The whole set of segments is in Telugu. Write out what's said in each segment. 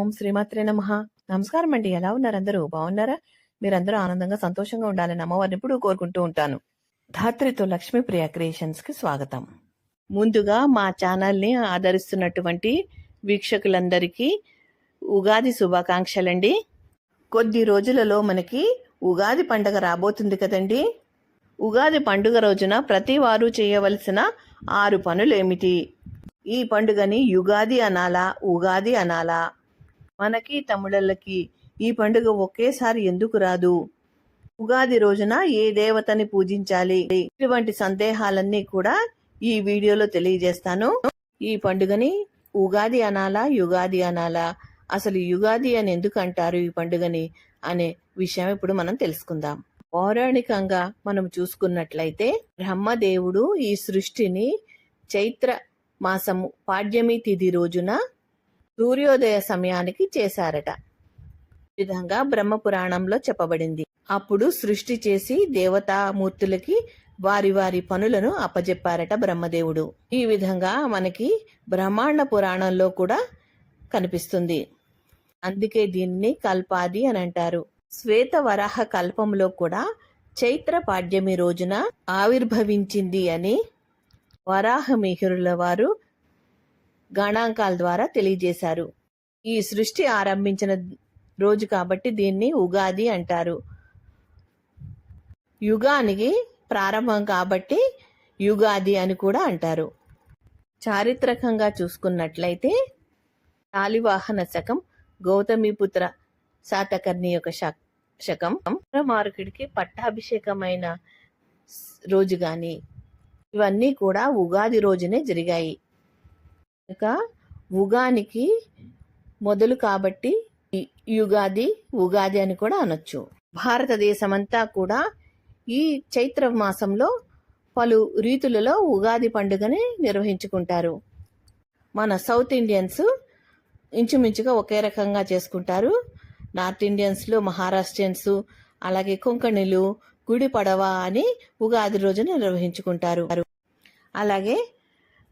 ఓం శ్రీమాత్రే నమః. నమస్కారం అండి. ఎలా ఉన్నారు అందరూ? బాగున్నారా? మీరందరూ ఆనందంగా సంతోషంగా ఉండాలని అమ్మవారిని ఎప్పుడూ కోరుకుంటూ ఉంటాను. ధాత్రితో లక్ష్మీప్రియ క్రియేషన్స్ కి స్వాగతం. ముందుగా మా ఛానల్ ని ఆదరిస్తున్నటువంటి వీక్షకులందరికీ ఉగాది శుభాకాంక్షలండి. కొద్ది రోజులలో మనకి ఉగాది పండుగ రాబోతుంది కదండి. ఉగాది పండుగ రోజున ప్రతి వారు చేయవలసిన 6 పనులు ఏమిటి? ఈ పండుగని యుగాది అనాలా, ఉగాది అనాలా? మనకి తమిళళ్ళకి ఈ పండుగ ఒకేసారి ఎందుకు రాదు? ఉగాది రోజున ఏ దేవతని పూజించాలి? ఇటువంటి సందేహాలన్నీ కూడా ఈ వీడియోలో తెలియజేస్తాను. ఈ పండుగని ఉగాది అనాలా, యుగాది అనాలా? అసలు యుగాది అని ఎందుకు అంటారు ఈ పండుగని అనే విషయం ఇప్పుడు మనం తెలుసుకుందాం. పౌరాణికంగా మనం చూసుకున్నట్లయితే బ్రహ్మదేవుడు ఈ సృష్టిని చైత్ర మాసము పాడ్యమి తిథి రోజున సూర్యోదయ సమయానికి చేశారట. ఈ విధంగా బ్రహ్మపురాణంలో చెప్పబడింది. అప్పుడు సృష్టి చేసి దేవతామూర్తులకి వారి వారి పనులను అప్పజెప్పారట బ్రహ్మదేవుడు. ఈ విధంగా మనకి బ్రహ్మాండ పురాణంలో కూడా కనిపిస్తుంది. అందుకే దీన్ని కల్పాది అని అంటారు. శ్వేత వరాహ కల్పంలో కూడా చైత్ర పాడ్యమి రోజున ఆవిర్భవించింది అని వరాహమిహిరుల వారు గణాంకాల ద్వారా తెలియజేశారు. ఈ సృష్టి ఆరంభించిన రోజు కాబట్టి దీన్ని ఉగాది అంటారు. యుగానికి ప్రారంభం కాబట్టి యుగాది అని కూడా అంటారు. చారిత్రకంగా చూసుకున్నట్లయితే శాలివాహన శకం, గౌతమిపుత్ర శాతకర్ణి యొక్క శకం, విక్రమార్కుడికి పట్టాభిషేకమైన రోజు గాని ఇవన్నీ కూడా ఉగాది రోజునే జరిగాయి. కనుక ఉగానికి మొదలు కాబట్టి యుగాది, ఉగాది అని కూడా అనొచ్చు. భారతదేశమంతా కూడా ఈ చైత్ర మాసంలో పలు రీతులలో ఉగాది పండుగని నిర్వహించుకుంటారు. మన సౌత్ ఇండియన్స్ ఇంచుమించుగా ఒకే రకంగా చేసుకుంటారు. నార్త్ ఇండియన్స్లో మహారాష్ట్రియన్స్, అలాగే కొంకణులు గుడి పడవ అని ఉగాది రోజున నిర్వహించుకుంటారు. అలాగే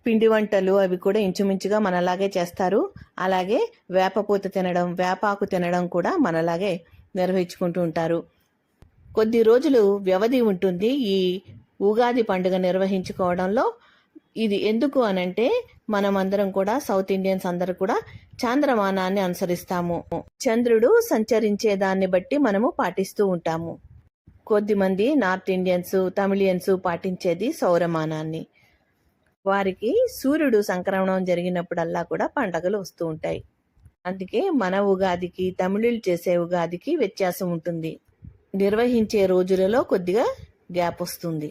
పిండి వంటలు అవి కూడా ఇంచుమించుగా మనలాగే చేస్తారు. అలాగే వేపపూత తినడం, వేపాకు తినడం కూడా మనలాగే నిర్వహించుకుంటూ ఉంటారు. కొద్ది రోజులు వ్యవధి ఉంటుంది ఈ ఉగాది పండుగ నిర్వహించుకోవడంలో. ఇది ఎందుకు అనంటే మనమందరం కూడా సౌత్ ఇండియన్స్ అందరూ కూడా చాంద్రమానాన్ని అనుసరిస్తాము. చంద్రుడు సంచరించే దాన్ని బట్టి మనము పాటిస్తూ ఉంటాము. కొద్దిమంది నార్త్ ఇండియన్స్, తమిళియన్స్ పాటించేది సౌరమానాన్ని. వారికి సూర్యుడు సంక్రమణం జరిగినప్పుడల్లా కూడా పండగలు వస్తూ ఉంటాయి. అందుకే మన ఉగాదికి, తమిళులు చేసే ఉగాదికి వ్యత్యాసం ఉంటుంది. నిర్వహించే రోజులలో కొద్దిగా గ్యాప్ వస్తుంది.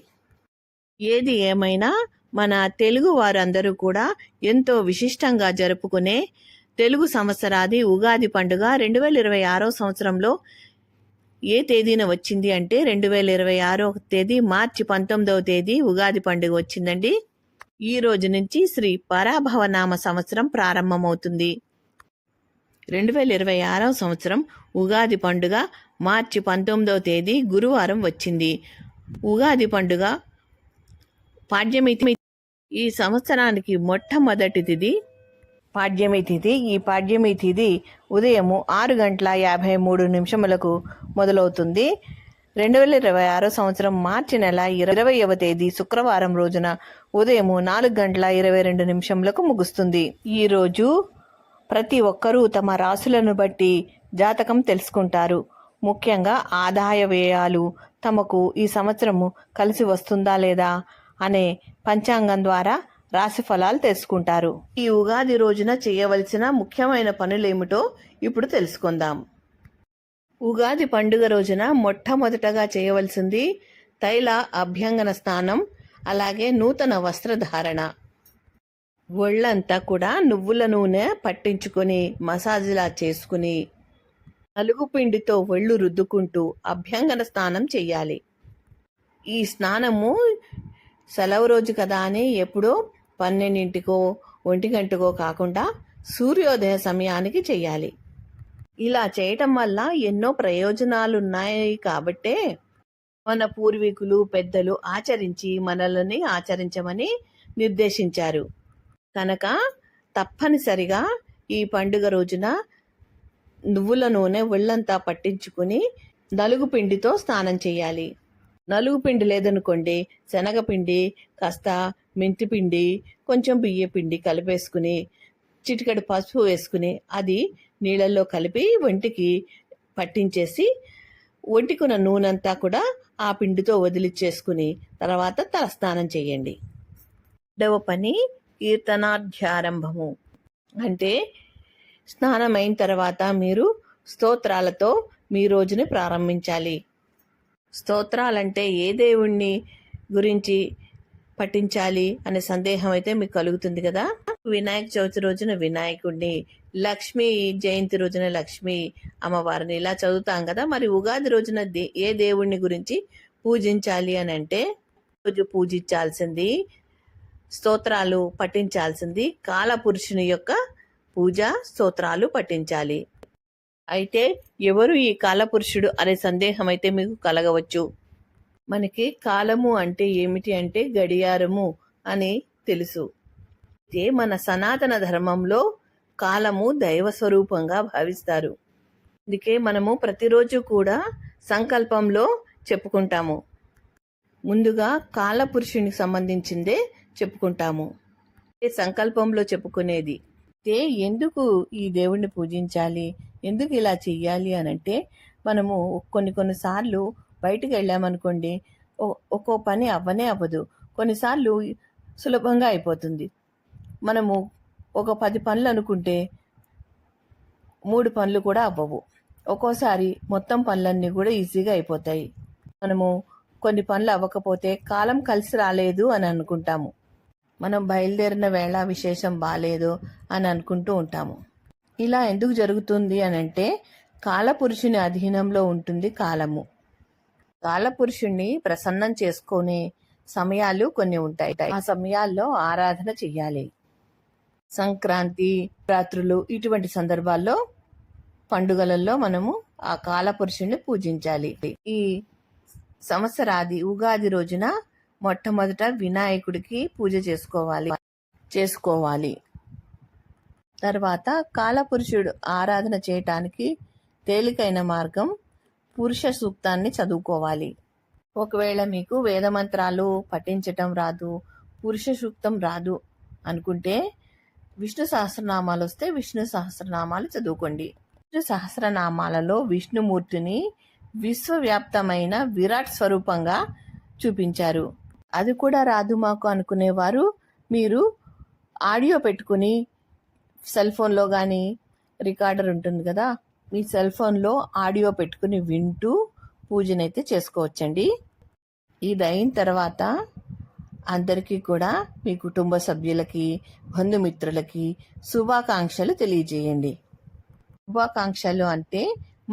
ఏది ఏమైనా మన తెలుగు వారందరూ కూడా ఎంతో విశిష్టంగా జరుపుకునే తెలుగు సంవత్సరాది ఉగాది పండుగ 2026 సంవత్సరంలో ఏ తేదీన వచ్చింది అంటే 2026 తేదీ మార్చి 19వ తేదీ ఉగాది పండుగ వచ్చిందండి. ఈ రోజు నుంచి శ్రీ పరాభవనామ సంవత్సరం ప్రారంభమవుతుంది. 2026 సంవత్సరం ఉగాది పండుగ మార్చి 19వ తేదీ గురువారం వచ్చింది. ఉగాది పండుగ పాడ్యమి ఈ సంవత్సరానికి మొట్టమొదటి తిథి పాడ్యమి తిథి. ఈ పాడ్యమి తిథి ఉదయం 6:53 మొదలవుతుంది. 2026 సంవత్సరం మార్చి నెల 20వ తేదీ శుక్రవారం రోజున ఉదయం 4:22 ముగుస్తుంది. ఈ రోజు ప్రతి ఒక్కరూ తమ రాశులను బట్టి జాతకం తెలుసుకుంటారు. ముఖ్యంగా ఆదాయ వ్యయాలు, తమకు ఈ సంవత్సరము కలిసి వస్తుందా లేదా అనే పంచాంగం ద్వారా రాశి ఫలాలు తెలుసుకుంటారు. ఈ ఉగాది రోజున చేయవలసిన ముఖ్యమైన పనులేమిటో ఇప్పుడు తెలుసుకుందాం. ఉగాది పండుగ రోజున మొట్టమొదటగా చేయవలసింది తైల అభ్యంగన స్నానం, అలాగే నూతన వస్త్రధారణ. ఒళ్ళంతా కూడా నువ్వుల నూనె పట్టించుకొని మసాజ్లా చేసుకుని నలుగు పిండితో ఒళ్ళు రుద్దుకుంటూ అభ్యంగన స్నానం చెయ్యాలి. ఈ స్నానము సెలవు రోజు కదా అని ఎప్పుడో 12కో 1 కాకుండా సూర్యోదయ సమయానికి చెయ్యాలి. ఇలా చేయటం వల్ల ఎన్నో ప్రయోజనాలున్నాయి కాబట్టే మన పూర్వీకులు, పెద్దలు ఆచరించి మనల్ని ఆచరించమని నిర్దేశించారు. కనుక తప్పనిసరిగా ఈ పండుగ రోజున నువ్వుల నూనె ఒళ్ళంతా పట్టించుకుని నలుగు పిండితో స్నానం చేయాలి. నలుగు పిండి లేదనుకోండి, శనగపిండి, కాస్త మెంతిపిండి, కొంచెం బియ్య పిండి కలిపేసుకుని చిటికెడు పసుపు వేసుకుని అది నీళ్ళల్లో కలిపి ఒంటికి పట్టించేసి ఒంటికున్న నూనెంతా కూడా ఆ పిండితో వదిలిచ్చేసుకుని తర్వాత తలస్నానం చేయండి. రెండవ పని కీర్తనాధ్యారంభము. అంటే స్నానం అయిన తర్వాత మీరు స్తోత్రాలతో మీ రోజుని ప్రారంభించాలి. స్తోత్రాలంటే ఏ దేవుణ్ణి గురించి పఠించాలి అనే సందేహం అయితే మీకు కలుగుతుంది కదా. వినాయక చవితి రోజున వినాయకుడిని, లక్ష్మీ జయంతి రోజున లక్ష్మీ అమ్మవారిని ఇలా చదువుతాం కదా. మరి ఉగాది రోజున ఏ దేవుణ్ణి గురించి పూజించాలి అని అంటే రోజు పూజించాల్సింది, స్తోత్రాలు పఠించాల్సింది కాలపురుషుని యొక్క పూజా స్తోత్రాలు పఠించాలి. అయితే ఎవరు ఈ కాలపురుషుడు అనే సందేహం అయితే మీకు కలగవచ్చు. మనకి కాలము అంటే ఏమిటి అంటే గడియారము అని తెలుసు. అయితే మన సనాతన ధర్మంలో కాలము దైవ స్వరూపంగా భావిస్తారు. అందుకే మనము ప్రతిరోజు కూడా సంకల్పంలో చెప్పుకుంటాము. ముందుగా కాలపురుషునికి సంబంధించిందే చెప్పుకుంటాము. సంకల్పంలో చెప్పుకునేది అయితే ఎందుకు ఈ దేవుణ్ణి పూజించాలి, ఎందుకు ఇలా చెయ్యాలి అనంటే మనము కొన్నిసార్లు బయటకు వెళ్ళామనుకోండి, ఒక్కో పని అవ్వదు. కొన్నిసార్లు సులభంగా అయిపోతుంది. మనము ఒక 10 పనులు అనుకుంటే 3 పనులు కూడా అవ్వవు. ఒక్కోసారి మొత్తం పనులన్నీ కూడా ఈజీగా అయిపోతాయి. మనము కొన్ని పనులు అవ్వకపోతే కాలం కలిసి రాలేదు అని అనుకుంటాము. మనం బయలుదేరిన వేళ విశేషం బాలేదు అని అనుకుంటూ ఉంటాము. ఇలా ఎందుకు జరుగుతుంది అనంటే కాలపురుషుని అధీనంలో ఉంటుంది కాలము. కాలపురుషుణ్ణి ప్రసన్నం చేసుకునే సమయాలు కొన్ని ఉంటాయి. ఆ సమయాల్లో ఆరాధన చెయ్యాలి. సంక్రాంతి, రాత్రులు ఇటువంటి సందర్భాల్లో, పండుగలలో మనము ఆ కాలపురుషుణ్ణి పూజించాలి. ఈ సంవత్సరాది ఉగాది రోజున మొట్టమొదట వినాయకుడికి పూజ చేసుకోవాలి. తర్వాత కాలపురుషుడు ఆరాధన చేయటానికి తేలికైన మార్గం పురుష సూక్తాన్ని చదువుకోవాలి. ఒకవేళ మీకు వేదమంత్రాలు పఠించటం రాదు, పురుష సూక్తం రాదు అనుకుంటే విష్ణు సహస్రనామాలు వస్తే విష్ణు సహస్రనామాలు చదువుకోండి. విష్ణు సహస్రనామాలలో విష్ణుమూర్తిని విశ్వవ్యాప్తమైన విరాట్ స్వరూపంగా చూపించారు. అది కూడా రాదు మాకు అనుకునేవారు మీరు ఆడియో పెట్టుకుని సెల్ ఫోన్లో కానీ, రికార్డర్ ఉంటుంది కదా, మీ సెల్ ఫోన్లో ఆడియో పెట్టుకుని వింటూ పూజనైతే చేసుకోవచ్చండి. ఇది అయిన తర్వాత అందరికీ కూడా మీ కుటుంబ సభ్యులకి, బంధుమిత్రులకి శుభాకాంక్షలు తెలియజేయండి. శుభాకాంక్షలు అంటే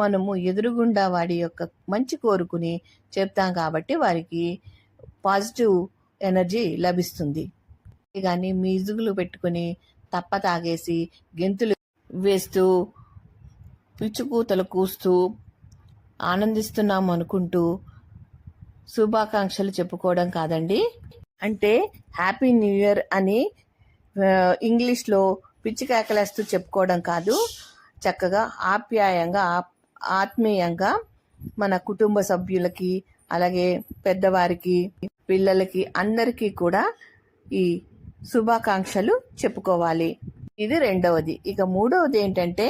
మనము ఎదురుగుండా వాడి యొక్క మంచి కోరుకుని చెప్తాం కాబట్టి వారికి పాజిటివ్ ఎనర్జీ లభిస్తుంది. కానీ మ్యూజిక్లు పెట్టుకుని తప్ప తాగేసి గెంతులు వేస్తూ పిచ్చుకూతలు కూస్తూ ఆనందిస్తున్నాం అనుకుంటూ శుభాకాంక్షలు చెప్పుకోవడం కాదండి. అంటే హ్యాపీ న్యూ ఇయర్ అని ఇంగ్లీష్లో పిచ్చి కేకలేస్తూ చెప్పుకోవడం కాదు. చక్కగా ఆప్యాయంగా, ఆత్మీయంగా మన కుటుంబ సభ్యులకి, అలాగే పెద్దవారికి, పిల్లలకి అందరికీ కూడా ఈ శుభాకాంక్షలు చెప్పుకోవాలి. ఇది రెండవది. ఇక మూడవది ఏంటంటే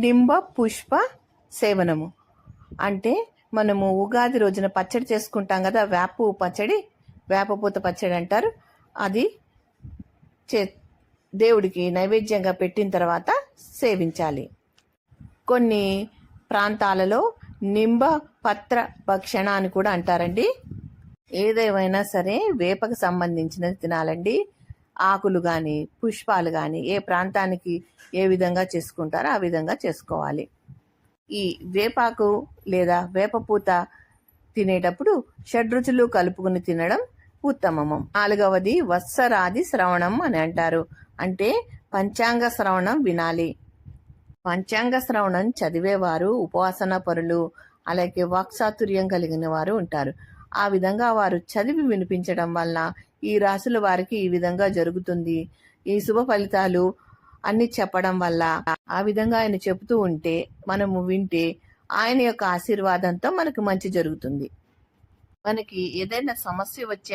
నింబ పుష్ప సేవనము. అంటే మనము ఉగాది రోజున పచ్చడి చేసుకుంటాం కదా, వేపపూత పచ్చడి అంటారు. అది దేవుడికి నైవేద్యంగా పెట్టిన తర్వాత సేవించాలి. కొన్ని ప్రాంతాలలో నింబ పత్ర భక్షణ అని కూడా అంటారండి. ఏదేమైనా సరే వేపకు సంబంధించినది తినాలండి. ఆకులు కానీ, పుష్పాలు కానీ ఏ ప్రాంతానికి ఏ విధంగా చేసుకుంటారో ఆ విధంగా చేసుకోవాలి. ఈ వేపాకు లేదా వేపపూత తినేటప్పుడు షడ్రుచులు కలుపుకుని తినడం ఉత్తమము. 4వది వత్సరాది శ్రవణం అని అంటారు. అంటే పంచాంగ శ్రవణం వినాలి. పంచాంగ శ్రవణం చదివేవారు ఉపాసన పరులు, అలాగే వాక్చాతుర్యం కలిగిన వారు ఉంటారు. ఆ విధంగా వారు చదివి వినిపించడం వల్ల ఈ రాశుల వారికి ఈ విధంగా జరుగుతుంది, ఈ శుభ ఫలితాలు అన్ని చెప్పడం వల్ల ఆ విధంగా ఆయన చెబుతూ ఉంటే మనము వింటే ఆయన యొక్క ఆశీర్వాదంతో మనకు మంచి జరుగుతుంది. మనకి ఏదైనా సమస్య వచ్చే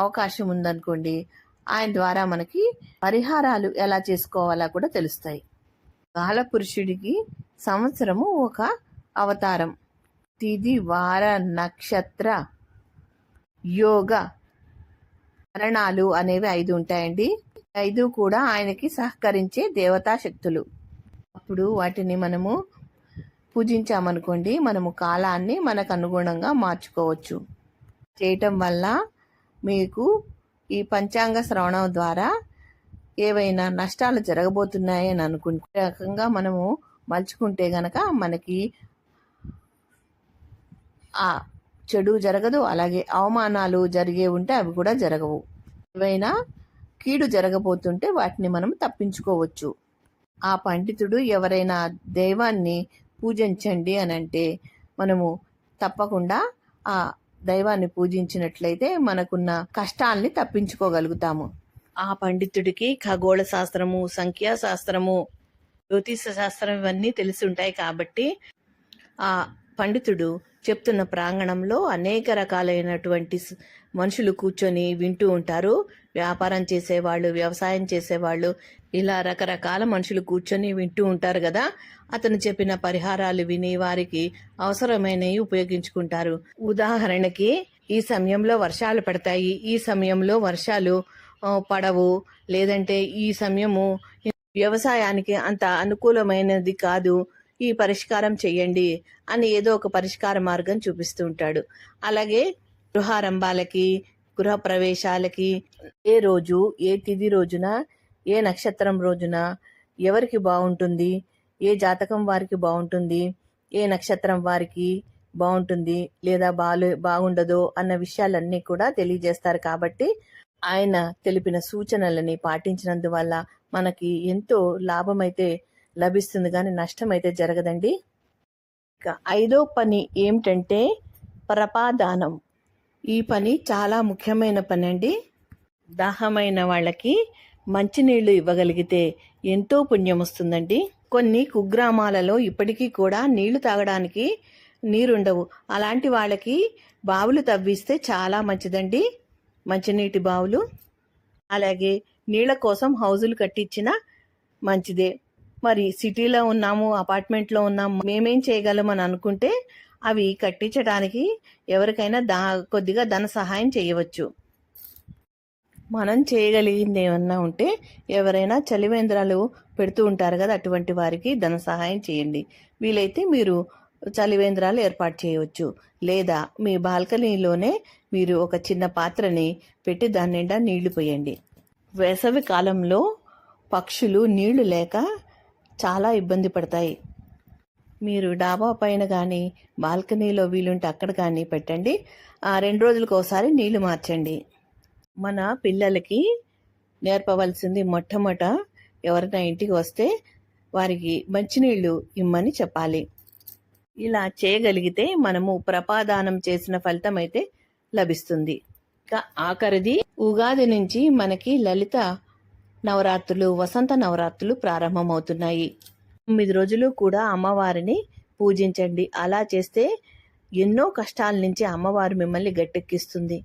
అవకాశం ఉందనుకోండి, ఆయన ద్వారా మనకి పరిహారాలు ఎలా చేసుకోవాలా కూడా తెలుస్తాయి. కాలపురుషుడికి సంవత్సరము ఒక అవతారం. తిథి వార నక్షత్ర యోగ కరణాలు అనేవి 5 ఉంటాయండి. 5 కూడా ఆయనకి సహకరించే దేవతా శక్తులు. అప్పుడు వాటిని మనము పూజించామనుకోండి, మనము కాలాన్ని మనకు అనుగుణంగా మార్చుకోవచ్చు. చేయటం వల్ల మీకు ఈ పంచాంగ శ్రవణం ద్వారా ఏవైనా నష్టాలు జరగబోతున్నాయని అనుకుంటే రకంగా మనము మలుచుకుంటే గనక మనకి ఆ చెడు జరగదు. అలాగే అవమానాలు జరిగే ఉంటే అవి కూడా జరగవు. ఏవైనా కీడు జరగబోతుంటే వాటిని మనం తప్పించుకోవచ్చు. ఆ పండితుడు ఎవరైనా దైవాన్ని పూజించండి అని అంటే మనము తప్పకుండా ఆ దైవాన్ని పూజించినట్లయితే మనకున్న కష్టాల్ని తప్పించుకోగలుగుతాము. ఆ పండితుడికి ఖగోళ శాస్త్రము, సంఖ్యాశాస్త్రము, జ్యోతిష శాస్త్రం ఇవన్నీ తెలిసి ఉంటాయి కాబట్టి ఆ పండితుడు చెప్తున్న ప్రాంగణంలో అనేక రకాలైనటువంటి మనుషులు కూర్చొని వింటూ ఉంటారు. వ్యాపారం చేసేవాళ్ళు, వ్యవసాయం చేసేవాళ్ళు, ఇలా రకరకాల మనుషులు కూర్చొని వింటూ ఉంటారు కదా. అతను చెప్పిన పరిహారాలు విని వారికి అవసరమైనవి ఉపయోగించుకుంటారు. ఉదాహరణకి ఈ సమయంలో వర్షాలు పడతాయి, ఈ సమయంలో వర్షాలు పడవు, లేదంటే ఈ సమయము వ్యవసాయానికి అంత అనుకూలమైనది కాదు, ఈ పరిష్కారం చెయ్యండి అని ఏదో ఒక పరిష్కార మార్గం చూపిస్తూ ఉంటాడు. అలాగే గృహారంభాలకి, గృహ ప్రవేశాలకి ఏ రోజు, ఏ తిథి రోజున, ఏ నక్షత్రం రోజున ఎవరికి బాగుంటుంది, ఏ జాతకం వారికి బాగుంటుంది, ఏ నక్షత్రం వారికి బాగుంటుంది లేదా బాగుండదో అన్న విషయాలన్నీ కూడా తెలియజేస్తారు. కాబట్టి ఆయన తెలిపిన సూచనలని పాటించినందువల్ల మనకి ఎంతో లాభమైతే లభిస్తుంది, కానీ నష్టం అయితే జరగదండి. ఇక 5వ పని ఏమిటంటే ప్రపాదానం. ఈ పని చాలా ముఖ్యమైన పని అండి. దాహమైన వాళ్ళకి మంచినీళ్లు ఇవ్వగలిగితే ఎంతో పుణ్యం వస్తుందండి. కొన్ని కుగ్రామాలలో ఇప్పటికీ కూడా నీళ్లు తాగడానికి నీరుండవు. అలాంటి వాళ్ళకి బావులు తవ్విస్తే చాలా మంచిదండి, మంచినీటి బావులు. అలాగే నీళ్ల కోసం హౌజులు కట్టించిన మంచిదే. మరి సిటీలో ఉన్నాము, అపార్ట్మెంట్లో ఉన్నాము, మేమేం చేయగలం అని అనుకుంటే అవి కట్టించడానికి ఎవరికైనా కొద్దిగా ధన సహాయం చేయవచ్చు. మనం చేయగలిగింది ఏమన్నా ఉంటే ఎవరైనా చలివేంద్రాలు పెడుతూ ఉంటారు కదా, అటువంటి వారికి ధన సహాయం చేయండి. వీలైతే మీరు చలివేంద్రాలు ఏర్పాటు చేయవచ్చు. లేదా మీ బాల్కనీలోనే మీరు ఒక చిన్న పాత్రని పెట్టి దాని నిండా నీళ్లు పోయండి. వేసవి కాలంలో పక్షులు నీళ్లు లేక చాలా ఇబ్బంది పడతాయి. మీరు డాబా పైన కానీ బాల్కనీలో వీలుంటే అక్కడ కానీ పెట్టండి. 2 రోజులకు ఒకసారి నీళ్లు మార్చండి. మన పిల్లలకి నేర్పవలసింది మొట్టమొదట ఎవరైనా ఇంటికి వస్తే వారికి మంచినీళ్లు ఇమ్మని చెప్పాలి. ఇలా చేయగలిగితే మనము ప్రపాదానం చేసిన ఫలితం అయితే లభిస్తుంది. ఇక ఆఖరిది ఉగాది నుంచి మనకి లలిత నవరాత్రులు, వసంత నవరాత్రులు ప్రారంభమవుతున్నాయి. 9 రోజులు కూడా అమ్మవారిని పూజించండి. అలా చేస్తే ఎన్నో కష్టాల నుంచి అమ్మవారు మిమ్మల్ని గట్టెక్కిస్తుంది.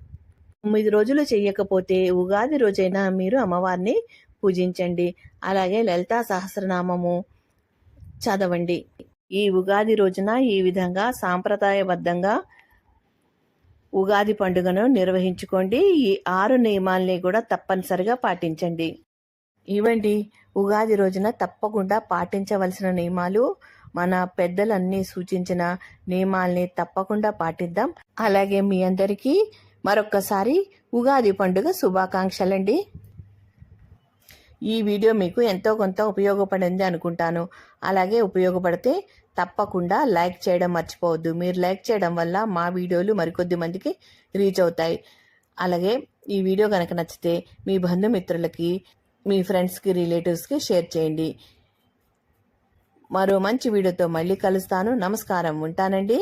9 రోజులు చేయకపోతే ఉగాది రోజైనా మీరు అమ్మవారిని పూజించండి. అలాగే లలితా సహస్రనామము చదవండి. ఈ ఉగాది రోజున ఈ విధంగా సాంప్రదాయబద్ధంగా ఉగాది పండుగను నిర్వహించుకోండి. ఈ 6 నియమాల్ని కూడా తప్పనిసరిగా పాటించండి. ఇవండి ఉగాది రోజున తప్పకుండా పాటించవలసిన నియమాలు. మన పెద్దలన్నీ సూచించిన నియమాల్ని తప్పకుండా పాటిద్దాం. అలాగే మీ అందరికీ మరొక్కసారి ఉగాది పండుగ శుభాకాంక్షలండి. ఈ వీడియో మీకు ఎంతో కొంత ఉపయోగపడింది అనుకుంటాను. అలాగే ఉపయోగపడితే తప్పకుండా లైక్ చేయడం మర్చిపోవద్దు. మీరు లైక్ చేయడం వల్ల మా వీడియోలు మరికొద్ది మందికి రీచ్ అవుతాయి. అలాగే ఈ వీడియో కనుక నచ్చితే మీ బంధుమిత్రులకి, మీ ఫ్రెండ్స్కి, రిలేటివ్స్కి షేర్ చేయండి. మరో మంచి వీడియోతో మళ్ళీ కలుస్తాను. నమస్కారం, ఉంటానండి.